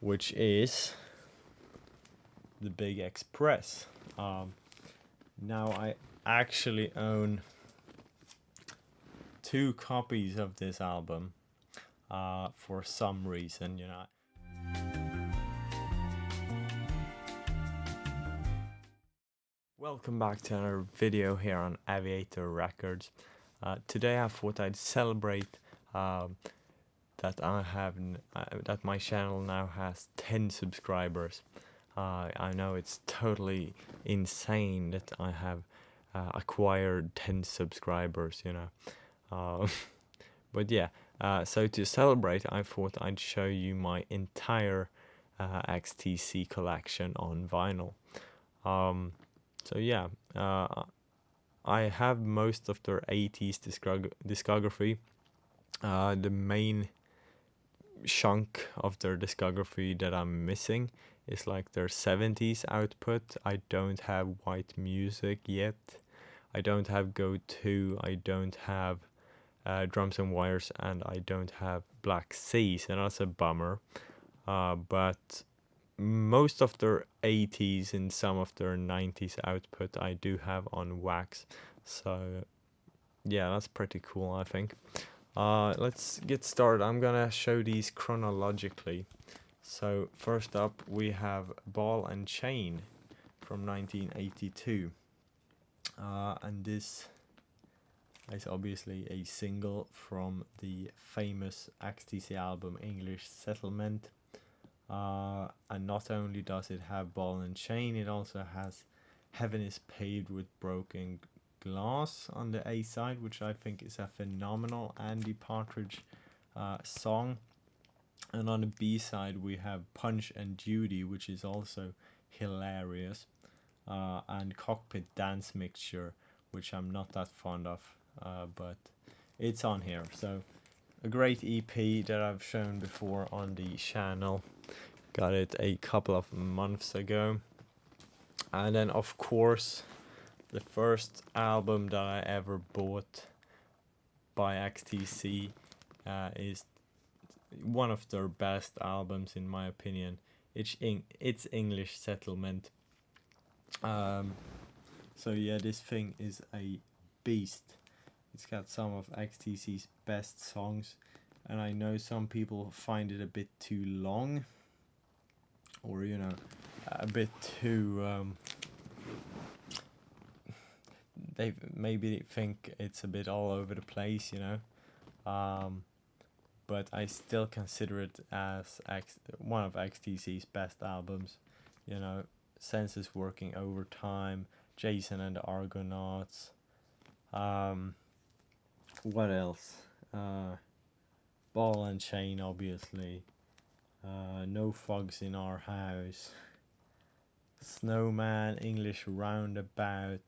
which is the Big Express. Now I actually own 2 copies of this album for some reason, you know. Welcome back to another video here on Aviator Records. Today I thought I'd celebrate that that my channel now has 10 subscribers. I know it's totally insane that I have acquired 10 subscribers, you know. But yeah, so to celebrate, I thought I'd show you my entire XTC collection on vinyl. So yeah, I have most of their 80s discography. The main chunk of their discography that I'm missing is like their 70s output. I don't have White Music yet. I don't have Go 2. I don't have Drums and Wires, and I don't have Black Seas, and that's a bummer. But most of their 80s and some of their 90s output I do have on wax, so yeah, that's pretty cool, I think. Let's get started. I'm gonna show these chronologically. So first up we have Ball and Chain from 1982, and this is obviously a single from the famous XTC album English Settlement. And not only does it have Ball and Chain, it also has Heaven is Paved with Broken Glass on the A side, which I think is a phenomenal Andy Partridge song. And on the B side we have Punch and Judy, which is also hilarious, and Cockpit Dance Mixture, which I'm not that fond of, but it's on here. So a great EP that I've shown before on the channel. Got it a couple of months ago. And then of course the first album that I ever bought by XTC is one of their best albums in my opinion. It's English Settlement. So yeah, this thing is a beast. It's got some of XTC's best songs, and I know some people find it a bit too long, or you know, a bit too they maybe think it's a bit all over the place, you know. But I still consider it as one of XTC's best albums, you know. Senses Working Overtime, Jason and the Argonauts, what else, Ball and Chain obviously, No Fogs in Our House, Snowman, English Roundabout,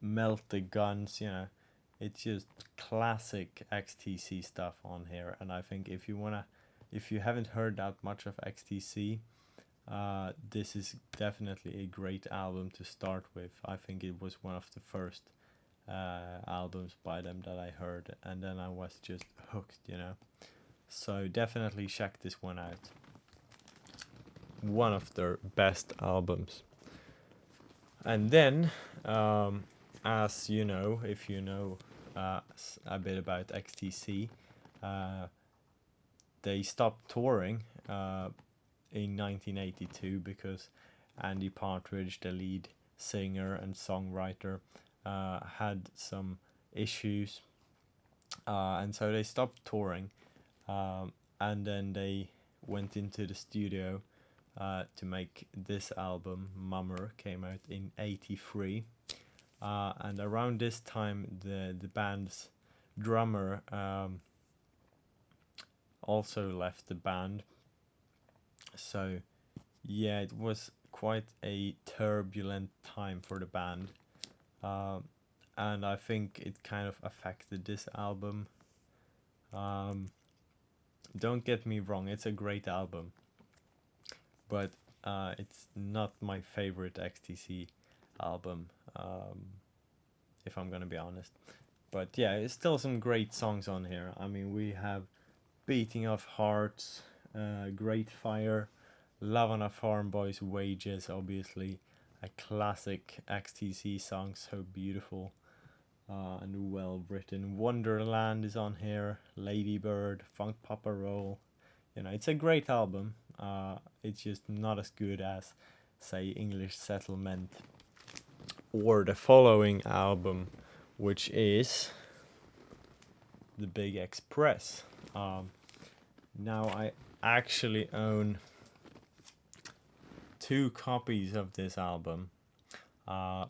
Melt the Guns, you know. It's just classic XTC stuff on here, and I think if you haven't heard that much of XTC, this is definitely a great album to start with. I think it was one of the first albums by them that I heard, and then I was just hooked, you know. So definitely check this one out. One of their best albums. And then, as you know, if you know a bit about XTC, they stopped touring in 1982 because Andy Partridge, the lead singer and songwriter, had some issues, and so they stopped touring, and then they went into the studio to make this album. Mummer came out in 83, and around this time the band's drummer also left the band. So yeah, it was quite a turbulent time for the band, and I think it kind of affected this album. Don't get me wrong, it's a great album, but it's not my favorite XTC album, if I'm gonna be honest. But yeah, it's still some great songs on here. I mean, we have Beating of Hearts, Great Fire, Love on a Farm Boy's Wages, obviously a classic XTC song, so beautiful and well written. Wonderland is on here, Ladybird, Funk Papa Roll. You know, it's a great album. It's just not as good as, say, English Settlement or the following album, which is The Big Express. Now I actually own 2 copies of this album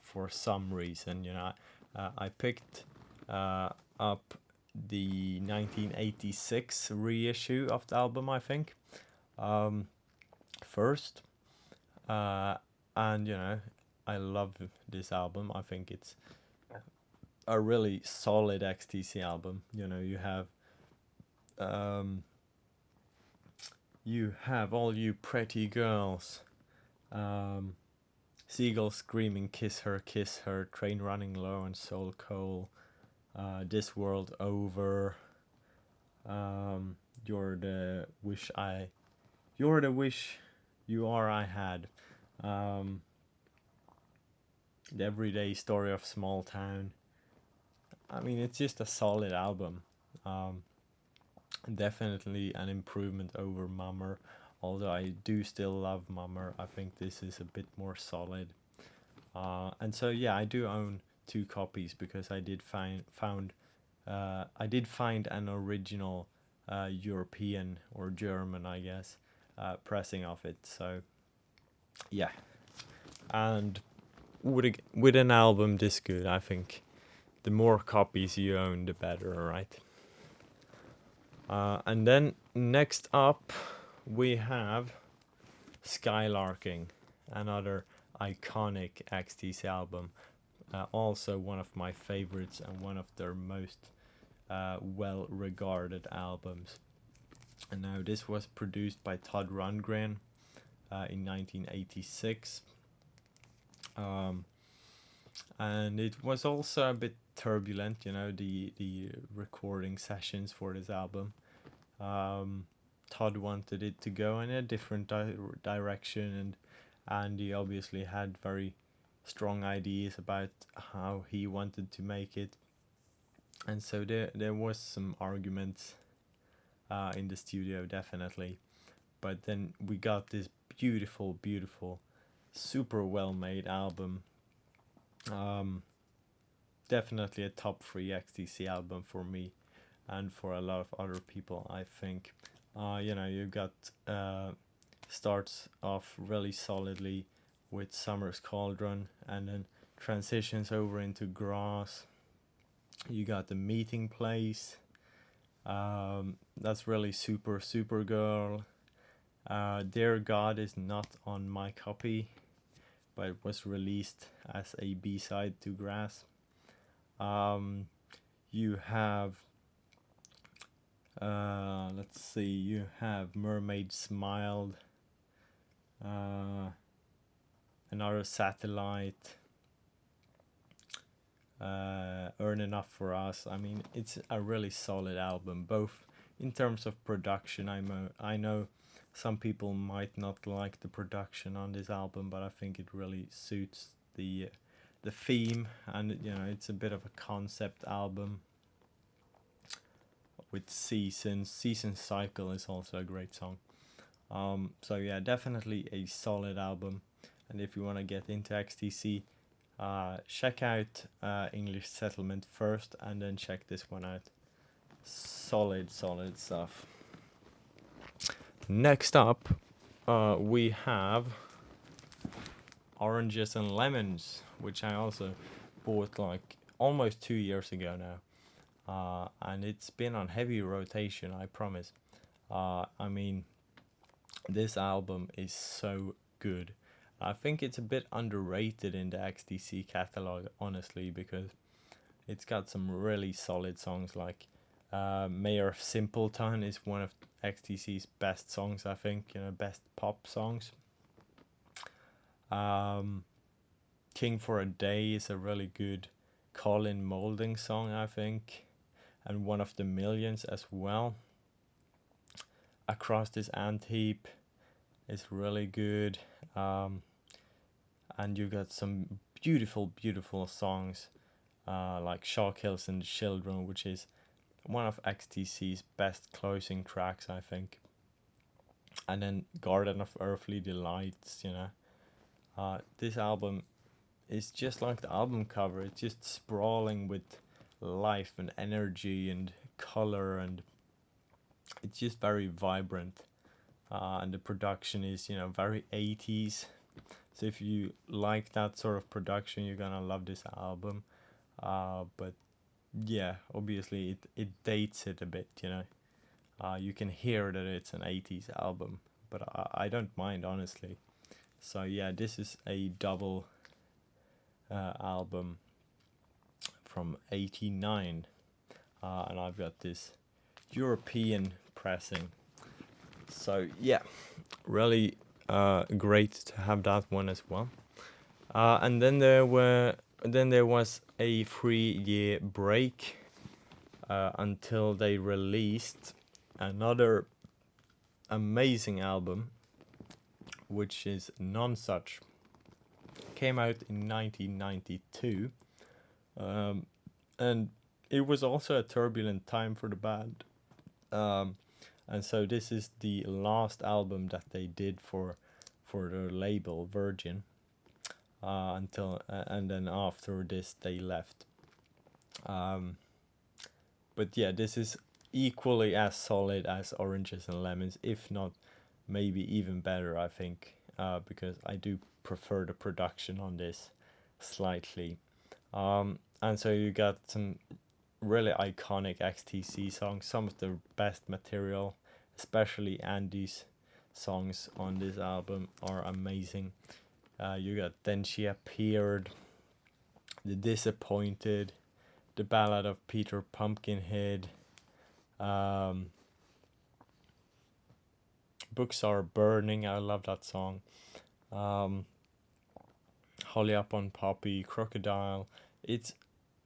for some reason. You know, I picked up the 1986 reissue of the album, I think, first, and you know, I love this album. I think it's a really solid XTC album. You know, you have All You Pretty Girls, Seagull Screaming, Kiss Her, Train Running Low and Soul Coal, This World Over, You're the Wish You Are I Had, The Everyday Story of Small Town. I mean, it's just a solid album. Definitely an improvement over Mummer, although I do still love Mummer. I think this is a bit more solid. And so yeah, I do own 2 copies because I did find an original European or German, I guess, pressing of it. So yeah, and with an album this good, I think the more copies you own, the better, right? And then next up, we have Skylarking, another iconic XTC album. Also one of my favorites and one of their most well-regarded albums. And now this was produced by Todd Rundgren in 1986. And it was also a bit turbulent, you know, the recording sessions for this album. Todd wanted it to go in a different direction, and Andy obviously had very strong ideas about how he wanted to make it, and so there was some arguments in the studio, definitely. But then we got this beautiful, super well made album. Definitely a top 3 XTC album for me and for a lot of other people, I think. You know, you got starts off really solidly with Summer's Cauldron and then transitions over into Grass. You got The Meeting Place. That's really Supergirl. Dear God is not on my copy, but it was released as a B-side to Grass. You have let's see, you have Mermaid Smiled, Another Satellite, Earn Enough for Us. I mean, it's a really solid album, both in terms of production. I know some people might not like the production on this album, but I think it really suits the theme, and you know, it's a bit of a concept album with Seasons. Season Cycle is also a great song. So yeah, definitely a solid album. And if you want to get into XTC, check out English Settlement first, and then check this one out. Solid stuff. Next up, we have Oranges and Lemons, which I also bought like almost 2 years ago now. And it's been on heavy rotation, I promise. I mean, this album is so good. I think it's a bit underrated in the XTC catalog, honestly, because it's got some really solid songs. Like Mayor of Simpleton is one of XTC's best songs, I think, you know, best pop songs. King for a Day is a really good Colin Moulding song, I think, and One of the Millions as well. across this ant heap is really good. And you got some beautiful songs like Shark Hills and the Children, which is one of XTC's best closing tracks, I think. And then Garden of Earthly Delights, this album is just like the album cover. It's just sprawling with life and energy and color, and it's just very vibrant. And the production is, very 80s. So if you like that sort of production, you're gonna love this album. But yeah, obviously it dates it a bit, you can hear that it's an 80s album, but I don't mind, honestly. So yeah, this is a double album from 89, and I've got this European pressing. So yeah, really great to have that one as well. And then there was a 3-year break until they released another amazing album, which is Nonsuch. Came out in 1992, and it was also a turbulent time for the band. And so this is the last album that they did for their label Virgin, until and then after this they left. But yeah, this is equally as solid as Oranges and Lemons, if not maybe even better, I think, because I do prefer the production on this slightly. And so you got some really iconic XTC songs, some of the best material, especially Andy's songs on this album are amazing. You got Then She Appeared, The Disappointed, The Ballad of Peter Pumpkinhead, Books Are Burning, I love that song, Holly Up on Poppy, Crocodile. It's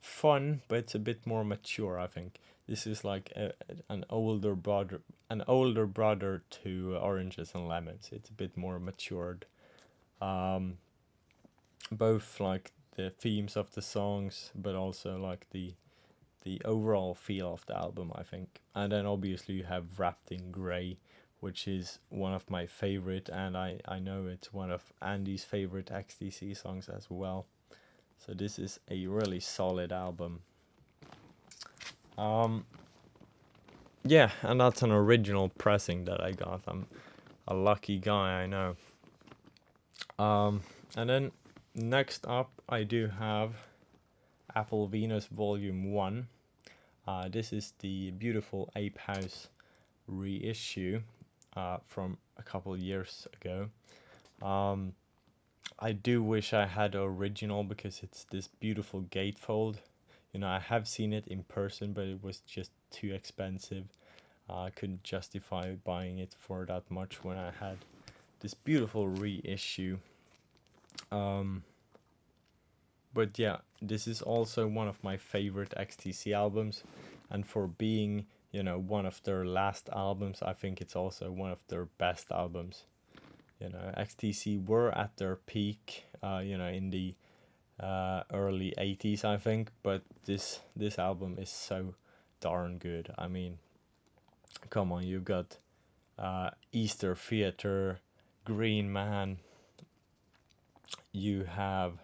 fun, but it's a bit more mature, I think. This is like an older brother to Oranges and Lemons. It's a bit more matured. Both like the themes of the songs, but also like the overall feel of the album, I think. And then obviously you have Wrapped in Grey, which is one of my favorite, and I know it's one of Andy's favorite XTC songs as well. So this is a really solid album. Yeah, and that's an original pressing that I got. I'm a lucky guy, I know. And then next up I do have Apple Venus Volume 1. This is the beautiful Ape House reissue from a couple of years ago. I do wish I had the original because it's this beautiful gatefold. I have seen it in person, but it was just too expensive. I couldn't justify buying it for that much when I had this beautiful reissue. But yeah, this is also one of my favorite XTC albums, and for being, one of their last albums, I think it's also one of their best albums. XTC were at their peak, in the early 80s, I think, but this album is so darn good. I mean, come on, you've got Easter Theater, Green Man, you have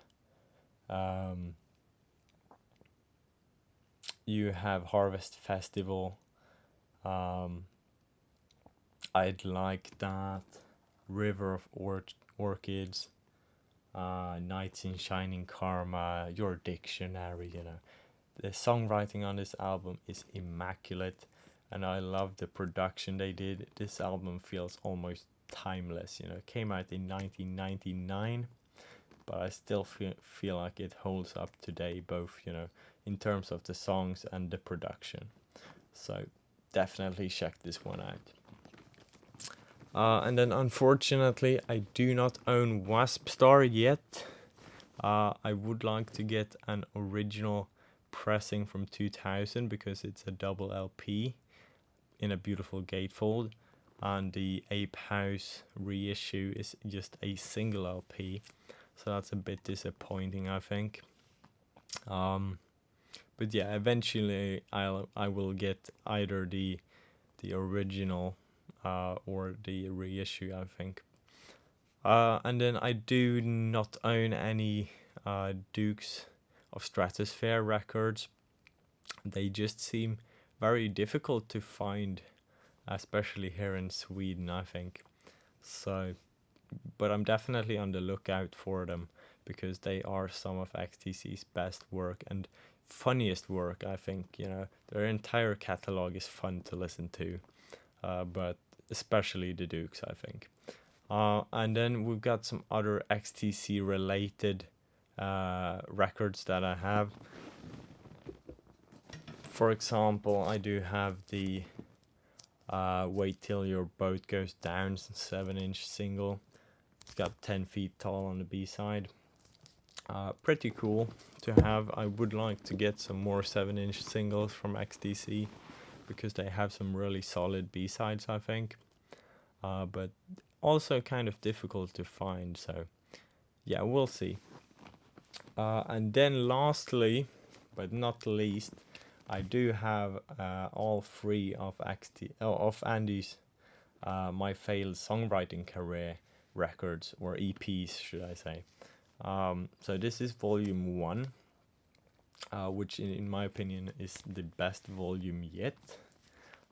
Harvest Festival, I'd Like That, River of Orchids, Nights in Shining Karma, Your Dictionary. The songwriting on this album is immaculate, and I love the production they did. This album feels almost timeless. It came out in 1999, but I still feel like it holds up today, both in terms of the songs and the production. So definitely check this one out. And then unfortunately I do not own Wasp Star yet. I would like to get an original pressing from 2000 because it's a double LP in a beautiful gatefold. and the Ape House reissue is just a single LP, so that's a bit disappointing, I think. But yeah, eventually I will get either the original or the reissue, I think. And then I do not own any Dukes of Stratosphere records. They just seem very difficult to find, especially here in Sweden, I think. So, but I'm definitely on the lookout for them because they are some of XTC's best work and funniest work, I think. You know, their entire catalog is fun to listen to, but especially the Dukes, I think. And then we've got some other XTC related records that I have. For example, I do have the Wait Till Your Boat Goes Down 7-inch single. It's got 10 feet tall on the B-side. Pretty cool to have. I would like to get some more 7-inch singles from XTC because they have some really solid B-sides, I think. But also kind of difficult to find, so yeah, we'll see. And then lastly, but not least, I do have all three of Andy's My Failed Songwriting Career records, or EPs, should I say. So this is volume 1, which in my opinion is the best volume yet.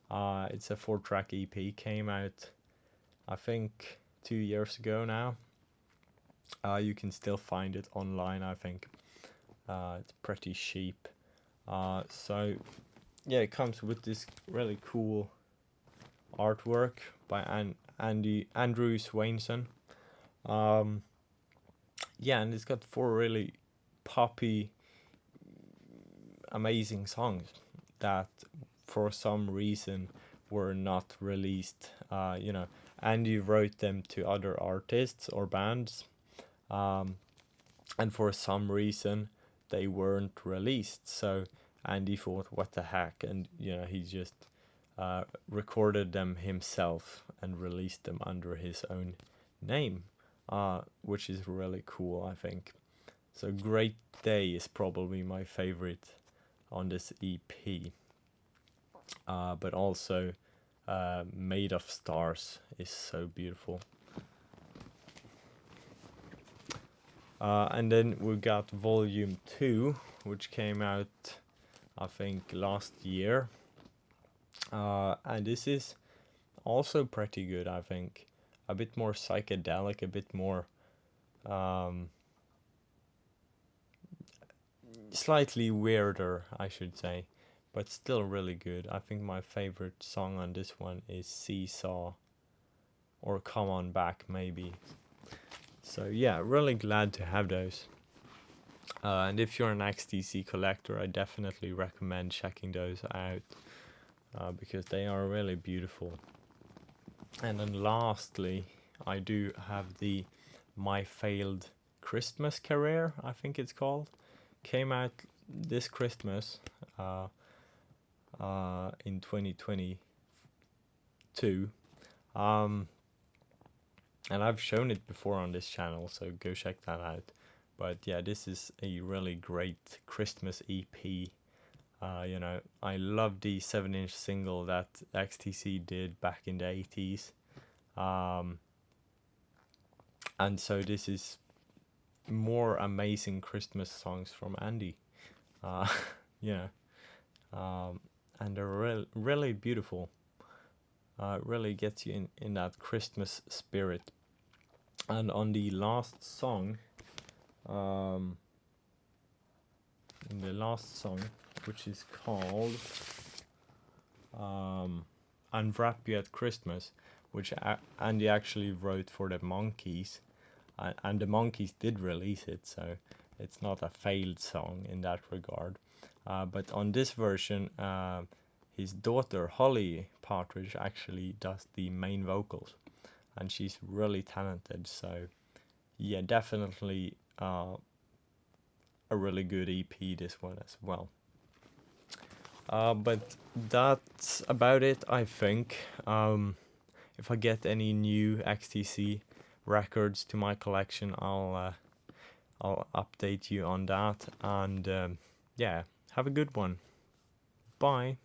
It's a 4-track EP, came out I think 2 years ago now. You can still find it online, I think. It's pretty cheap. So yeah, it comes with this really cool artwork by Andrew Swainson. Yeah, and it's got 4 really poppy, amazing songs that for some reason were not released. You know, Andy wrote them to other artists or bands, and for some reason they weren't released. So Andy thought, what the heck, and you know, he just recorded them himself and released them under his own name, which is really cool, I think. So Great Day is probably my favorite on this EP, but also Made of Stars is so beautiful. And then we got volume 2, which came out I think last year, and this is also pretty good, I think. A bit more psychedelic, a bit more slightly weirder, I should say, but still really good. I think my favorite song on this one is Seesaw, or Come On Back, maybe. So yeah, really glad to have those. And if you're an XTC collector, I definitely recommend checking those out, because they are really beautiful. And then lastly, I do have the My Failed Christmas Career, I think it's called. Came out this Christmas in 2022. And I've shown it before on this channel, so go check that out. But yeah, this is a really great Christmas EP. You know, I love the 7-inch single that XTC did back in the 80s. And so this is more amazing Christmas songs from Andy. You know, and they're really beautiful. It really gets you in that Christmas spirit. And on the last song, which is called Unwrap You at Christmas, which Andy actually wrote for the Monkees, and the Monkees did release it, so it's not a failed song in that regard. But on this version, his daughter Holly Partridge actually does the main vocals, and she's really talented. So yeah, definitely a really good EP, this one as well. But that's about it, I think. if I get any new XTC records to my collection, I'll update you on that. And yeah, have a good one. Bye.